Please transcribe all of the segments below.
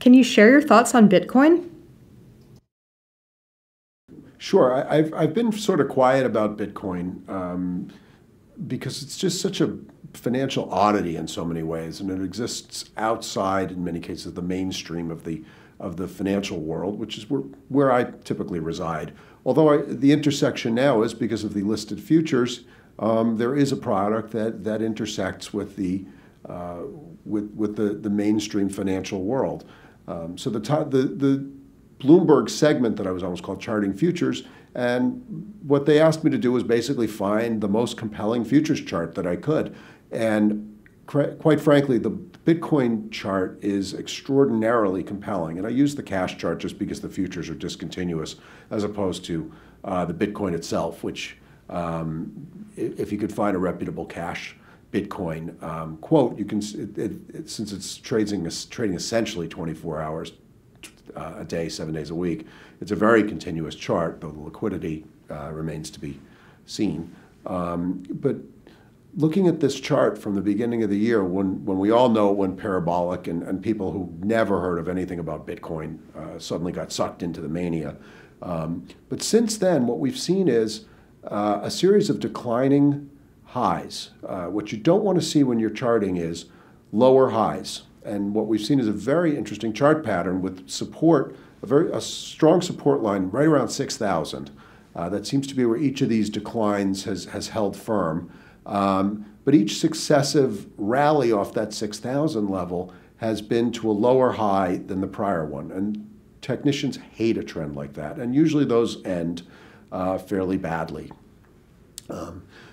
can you share your thoughts on Bitcoin? Sure. I've been sort of quiet about Bitcoin because it's just such a financial oddity in so many ways, and it exists outside, in many cases, the mainstream of the financial world, which is where I typically reside. Although the intersection now is because of the listed futures. There is a product that intersects with the mainstream financial world. So the Bloomberg segment that I was on was called Charting Futures, and what they asked me to do was basically find the most compelling futures chart that I could. And quite frankly, the Bitcoin chart is extraordinarily compelling. And I use the cash chart just because the futures are discontinuous, as opposed to the Bitcoin itself, which if you could find a reputable cash Bitcoin quote, you can, since it's trading essentially 24 hours a day, 7 days a week, it's a very continuous chart, though the liquidity remains to be seen. But looking at this chart from the beginning of the year, when we all know it went parabolic, and people who never heard of anything about Bitcoin suddenly got sucked into the mania. But since then, what we've seen is a series of declining highs. What you don't want to see when you're charting is lower highs. And what we've seen is a very interesting chart pattern with support, a strong support line right around 6,000. That seems to be where each of these declines has held firm. But each successive rally off that 6,000 level has been to a lower high than the prior one. And technicians hate a trend like that. And usually those end fairly badly.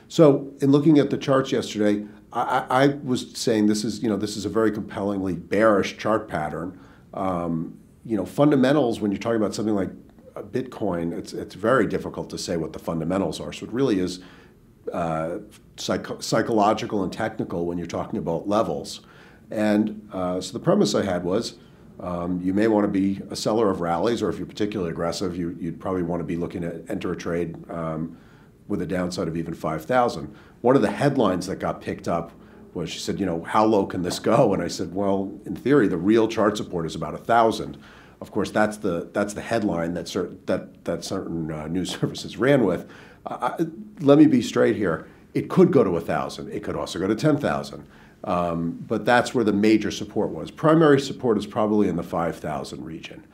So in looking at the charts yesterday, I was saying this is a very compellingly bearish chart pattern. Fundamentals, when you're talking about something like Bitcoin, it's very difficult to say what the fundamentals are. So it really is psychological and technical when you're talking about levels. And so the premise I had was you may want to be a seller of rallies, or if you're particularly aggressive, you'd probably want to be looking to enter a trade with a downside of even 5,000. One of the headlines that got picked up was, she said, how low can this go? And I said, well, in theory, the real chart support is about 1,000. Of course, that's the headline that certain news services ran with. Let me be straight here. It could go to 1,000. It could also go to 10,000. But that's where the major support was. Primary support is probably in the 5,000 region.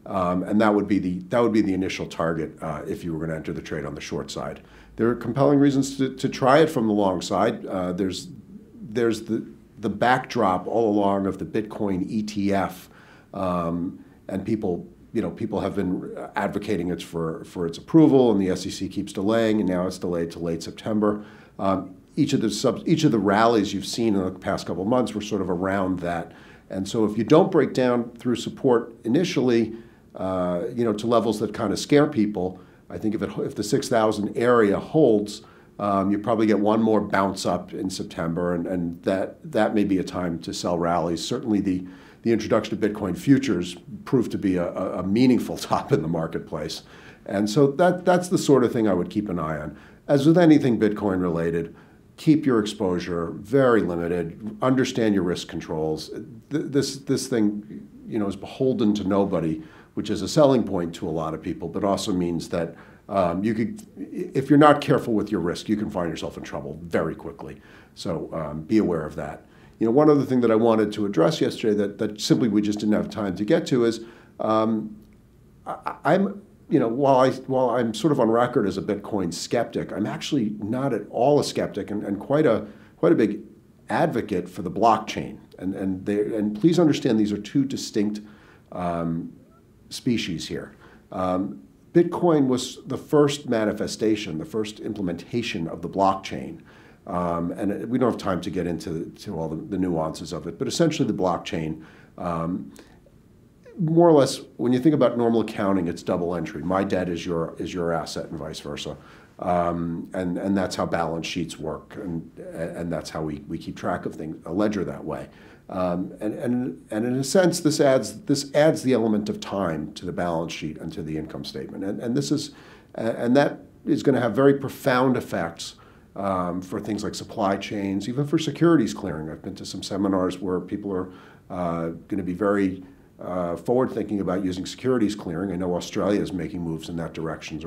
And that would be the initial target if you were going to enter the trade on the short side. There are compelling reasons to try it from the long side. There's the backdrop all along of the Bitcoin ETF, and people have been advocating it for its approval, and the SEC keeps delaying, and now it's delayed to late September. Each of the rallies you've seen in the past couple of months were sort of around that. And so if you don't break down through support initially, to levels that kind of scare people, I think if the 6,000 area holds, you probably get one more bounce up in September, and that may be a time to sell rallies. Certainly the introduction of Bitcoin futures proved to be a meaningful top in the marketplace. And so that's the sort of thing I would keep an eye on. As with anything Bitcoin related, keep your exposure very limited, understand your risk controls. This thing, is beholden to nobody, which is a selling point to a lot of people, but also means that if you're not careful with your risk, you can find yourself in trouble very quickly. So be aware of that. One other thing that I wanted to address yesterday that simply we just didn't have time to get to is while I'm sort of on record as a Bitcoin skeptic, I'm actually not at all a skeptic and quite a big advocate for the blockchain. And please understand these are two distinct species here. Bitcoin was the first manifestation, the first implementation of the blockchain. And we don't have time to get into all the nuances of it, but essentially the blockchain, more or less, when you think about normal accounting, it's double entry. My debt is your asset and vice versa. And that's how balance sheets work, and that's how we keep track of things, a ledger that way. And in a sense, this adds the element of time to the balance sheet and to the income statement. And that is going to have very profound effects for things like supply chains, even for securities clearing. I've been to some seminars where people are going to be very forward thinking about using securities clearing. I know Australia is making moves in that direction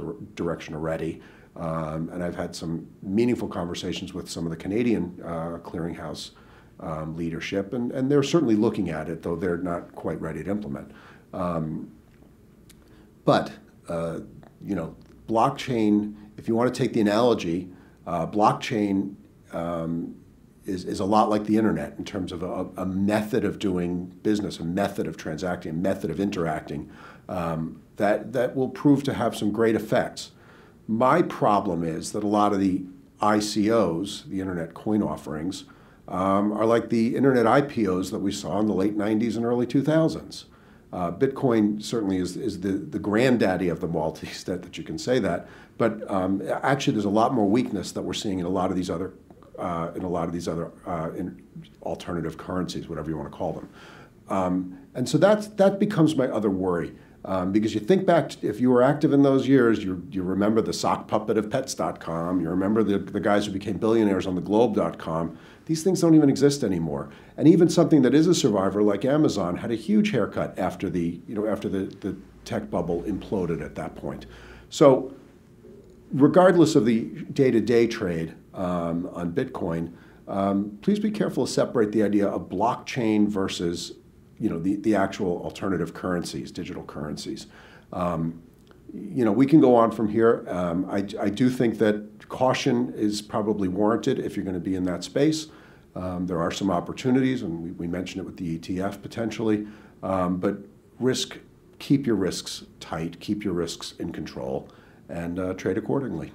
already. And I've had some meaningful conversations with some of the Canadian clearinghouse leadership, and they're certainly looking at it, though they're not quite ready to implement. But blockchain, if you want to take the analogy, blockchain is a lot like the internet in terms of a method of doing business, a method of transacting, a method of interacting that will prove to have some great effects. My problem is that a lot of the ICOs, the internet coin offerings, are like the internet IPOs that we saw in the late 90s and early 2000s. Bitcoin certainly is the granddaddy of them all, to the extent that you can say that. But actually, there's a lot more weakness that we're seeing in a lot of these other alternative currencies, whatever you want to call them. And so that becomes my other worry. Because you think back, if you were active in those years, you remember the sock puppet of pets.com, you remember the guys who became billionaires on the globe.com. These things don't even exist anymore. And even something that is a survivor like Amazon had a huge haircut after the tech bubble imploded at that point. So regardless of the day-to-day trade on Bitcoin, please be careful to separate the idea of blockchain versus the actual alternative currencies, digital currencies. We can go on from here. I do think that caution is probably warranted if you're going to be in that space. There are some opportunities, and we mentioned it with the ETF potentially, but keep your risks tight, keep your risks in control, and trade accordingly.